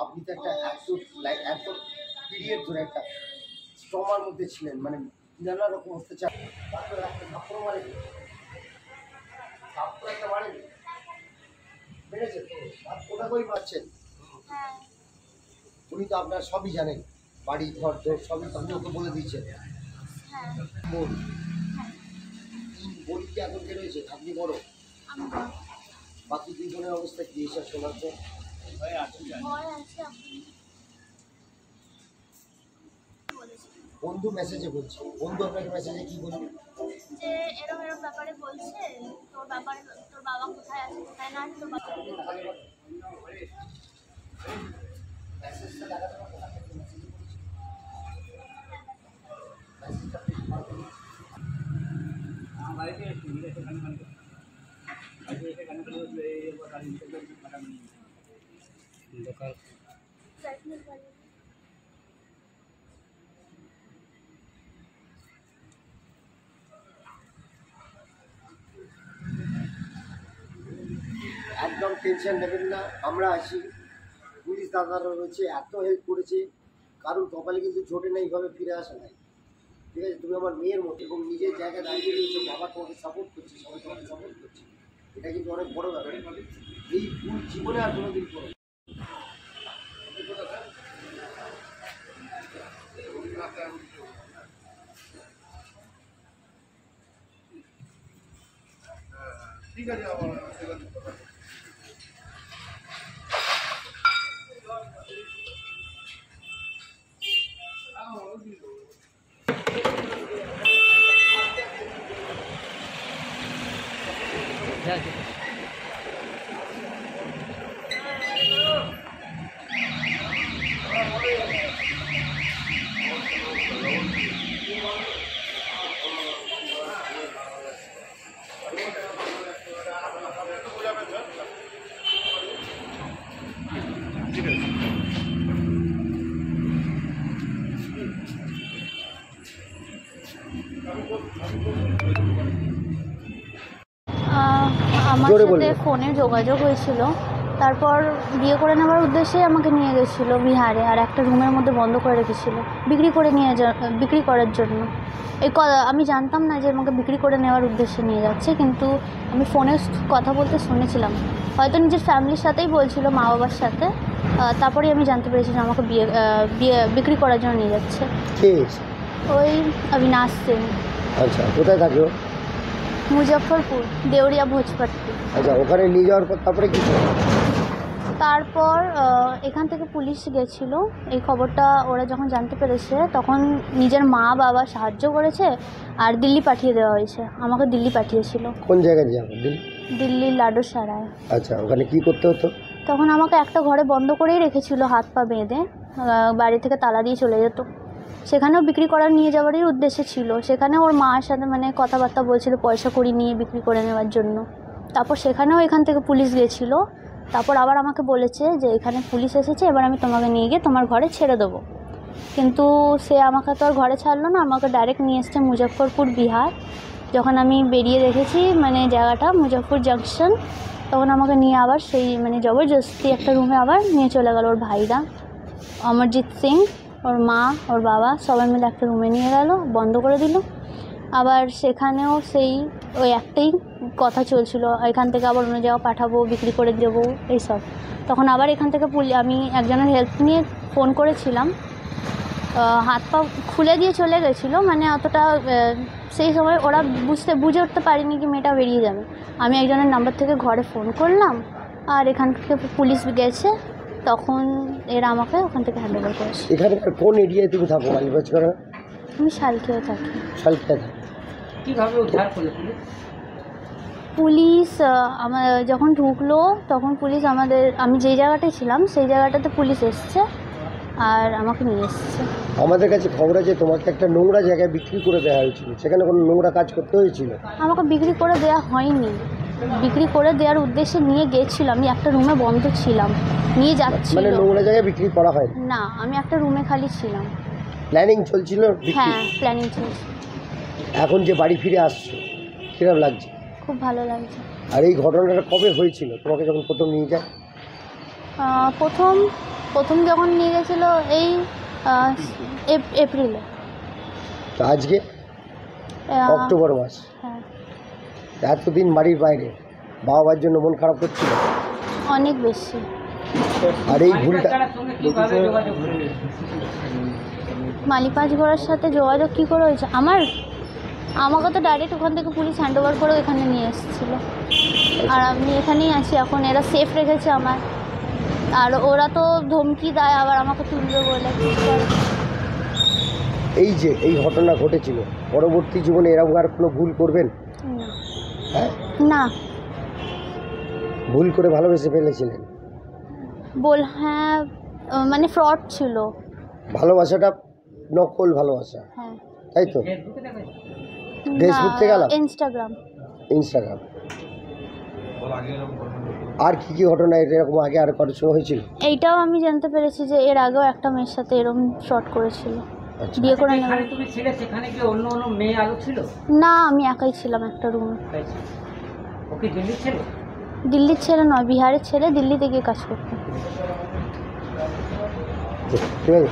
আপনি তো একটা এত পিরিয়ড ধরে একটা স্ট্রমার মধ্যে ছিলেন, মানে নানা রকম অত্যাচার, তারপরে একটা থাপ্পড় মারে, থাপ্পড় একটা মারে মেরেছে তো, ওটা করেই মারছেন। উনি তো আপনার সবই জানেন, বাড়ি ঘর দোর সবই আপনি ওকে বলে দিয়েছেন। বোন বোন কি এখন কে রয়েছে? আপনি বড়, বাকি দুই বোনের অবস্থা কি এসব শোনার পর? বন্ধু মেসেজে বলছে, বন্ধু আপনাকে মেসেজে কি বলবে? যে এরকম এরকম ব্যাপারে বলছে, তোর ব্যাপারে তোর বাবা কোথায় আছে কোথায় না আছে তোর বাবা। মেসেজটা লাগাতে পারবো না, বাড়িতে এসে গান গান করতে বাড়িতে এসে গান করে দোকান একদম টেনশন নেবেন না, আমরা আছি, পুলিশ দাদারা রয়েছে, এত হেল্প করেছে, কারোর কপালে কিন্তু জোটে না এইভাবে ফিরে আসা নাই। ঠিক আছে, তুমি আমার মেয়ের মতো এবং নিজের জায়গায় দাঁড়িয়ে রয়েছে, বাবা তোমাকে সাপোর্ট করছে, সবাই তোমাকে সাপোর্ট করছে, এটা কিন্তু অনেক বড় ব্যাপার। এই ভুল জীবনে আর কোনোদিন করো না। ঠিক আছে, আমার আমার সাথে ফোনে যোগাযোগ হয়েছিল, তারপর বিয়ে করে নেওয়ার উদ্দেশ্যে আমাকে নিয়ে গেছিলো বিহারে, আর একটা রুমের মধ্যে বন্ধ করে রেখেছিল বিক্রি করার জন্য। আমি জানতাম না যে আমাকে বিক্রি করে নেওয়ার উদ্দেশ্যে নিয়ে যাচ্ছে, কিন্তু আমি ফোনে কথা বলতে শুনেছিলাম, হয়তো নিজের ফ্যামিলির সাথেই বলছিল, মা বাবার সাথে। তারপরেই আমি জানতে পেরেছি যে আমাকে বিক্রি করার জন্য নিয়ে যাচ্ছে। ওই অবিনাশ সিং। আচ্ছা, কোথায় থাকো? মুজফ্ফরপুর, দেউরিয়া ভোজপাট্টি। আচ্ছা, ওখানে নিয়ে যাওয়ার পর তারপরে কি? তারপর এখান থেকে পুলিশ গেছিলো, এই খবরটা ওরা যখন জানতে পেরেছে তখন নিজের মা বাবা সাহায্য করেছে, আর দিল্লি পাঠিয়ে দেওয়া হয়েছে, আমাকে দিল্লি পাঠিয়েছিল। কোন জায়গায় যাবো? দিল্লির লাডুসারায়। আচ্ছা, ওখানে কি করতে হতো? তখন আমাকে একটা ঘরে বন্ধ করেই রেখেছিল, হাত পা বেঁধে, বাড়ি থেকে তালা দিয়ে চলে যেত। সেখানেও বিক্রি করার নিয়ে যাওয়ারই উদ্দেশ্য ছিল, সেখানে ওর মার সাথে মানে কথাবার্তা বলছিল পয়সা কড়ি নিয়ে বিক্রি করে নেওয়ার জন্য। তারপর সেখানেও এখান থেকে পুলিশ গেছিলো, তারপর আবার আমাকে বলেছে যে এখানে পুলিশ এসেছে, এবার আমি তোমাকে নিয়ে গিয়ে তোমার ঘরে ছেড়ে দেবো। কিন্তু সে আমাকে তো আর ঘরে ছাড়লো না, আমাকে ডাইরেক্ট নিয়ে এসছে মুজফ্ফরপুর বিহার। যখন আমি বেরিয়ে দেখেছি মানে জায়গাটা মুজফ্ফর জাংশন, তখন আমাকে নিয়ে আবার সেই মানে জবরদস্তি একটা রুমে আবার নিয়ে চলে গেল ওর ভাইরা, অমরজিৎ সিং, ওর মা, ওর বাবা, সবাই মিলে একটা রুমে নিয়ে গেল, বন্ধ করে দিল। আবার সেখানেও সেই ওই একটাই কথা চলছিল, এখান থেকে আবার অন্য জায়গায় পাঠাবো, বিক্রি করে দেবো, এইসব। তখন আবার এখান থেকে আমি একজনের হেল্প নিয়ে ফোন করেছিলাম, হাত পা খুলে দিয়ে চলে গেছিলো, মানে অতটা সেই সময় ওরা বুঝে উঠতে পারিনি কি মেয়েটা বেরিয়ে যাবে। আমি একজনের নাম্বার থেকে ঘরে ফোন করলাম, আর এখান থেকে পুলিশ গেছে, তখন এরা আমাকে ওখান থেকে হ্যান্ড ওভার করেছে। এখানে কোন এরিয়ায় তুমি থাকো? আমি শালকিয়া থাকি। শালকিয়া থাকি। কীভাবে উদ্ধার করলো পুলিশ আমার যখন ঢুকলো তখন পুলিশ আমি যেই জায়গাটায় ছিলাম সেই জায়গাটাতে পুলিশ এসছে আর আমাকে নিয়ে এসছে। আমাদের কাছে খবর আছে তোমাকে একটা নোংরা জায়গায় বিক্রি করে দেওয়া হয়েছিল, সেখানে কোনো নোংরা কাজ করতে হয়েছিল? আমাকে বিক্রি করে দেওয়া হয়নি, বিক্রি করে দেওয়ার উদ্দেশ্যে নিয়ে গেছিলো, আমি একটা রুমে বন্ধ ছিলাম, নিয়ে যাচ্ছি। মানে নোংরা জায়গায় বিক্রি করা হয় না, আমি একটা রুমে খালি ছিলাম। প্ল্যানিং চলছিল? হ্যাঁ, প্ল্যানিং চলছে। এখন যে বাড়ি ফিরে আসছো কিরকম লাগছে? খুব ভালো লাগছে। আর এই ঘটনাটা কবে হয়েছিল তোমাকে যখন প্রথম নিয়ে যায়? প্রথম যখন নিয়ে গেছিলো এই এপ্রিলে। তো আজকে অক্টোবর মাস, হ্যাঁ, এতদিন বাড়ির বাইরে, বাবা মার জন্য মন খারাপ করছিল? অনেক বেশি। আর এই ভুলটা মালিকাজ ঘোড়ার সাথে যোগাযোগ কী করে হয়েছে? আমাকে তো ডাইরেক্ট ওখান থেকে পুলিশ হ্যান্ড ওভার করে এখানে নিয়ে এসেছিলো, আর আমি এখানেই আছি এখন। এরা সেফ রেখেছে আমার, আর ওরা তো ধমকি দেয় আবার আমাকে তুলবে বলে। এই যে এই ঘটনা ঘটেছিল, পরবর্তী জীবনে এরকম আর কোনো ভুল করবেন? না, হ্যাঁ, না, ভুল করে ভালোবেসে ফেলেছিলেন? হ্যাঁ, মানে ফ্রড ছিল। ভালোবাসাটা নকল ভালোবাসা, হ্যাঁ, তাই তো? ফেসবুক থেকে গেলাম, ইনস্টাগ্রাম। আর কি কি ঘটনা এরকম আগে আর কারোর সঙ্গে হয়েছিল? এইটাও আমি জানতে পেরেছি যে এর আগেও একটা মেয়ের সাথে এরকম ফ্রড করেছিল, আচ্ছা। বিয়ে করে নেবে। যেখানে তুমি ছিলে সেখানে কি অন্য অন্য মেয়ে আরো ছিল? না, আমি একাই ছিলাম একটা রুমে। ওকে দিল্লি ছিল? দিল্লির ছেলে নয়, বিহারের ছেলে, দিল্লিতে গিয়ে কাজ করতো। ঠিক আছে।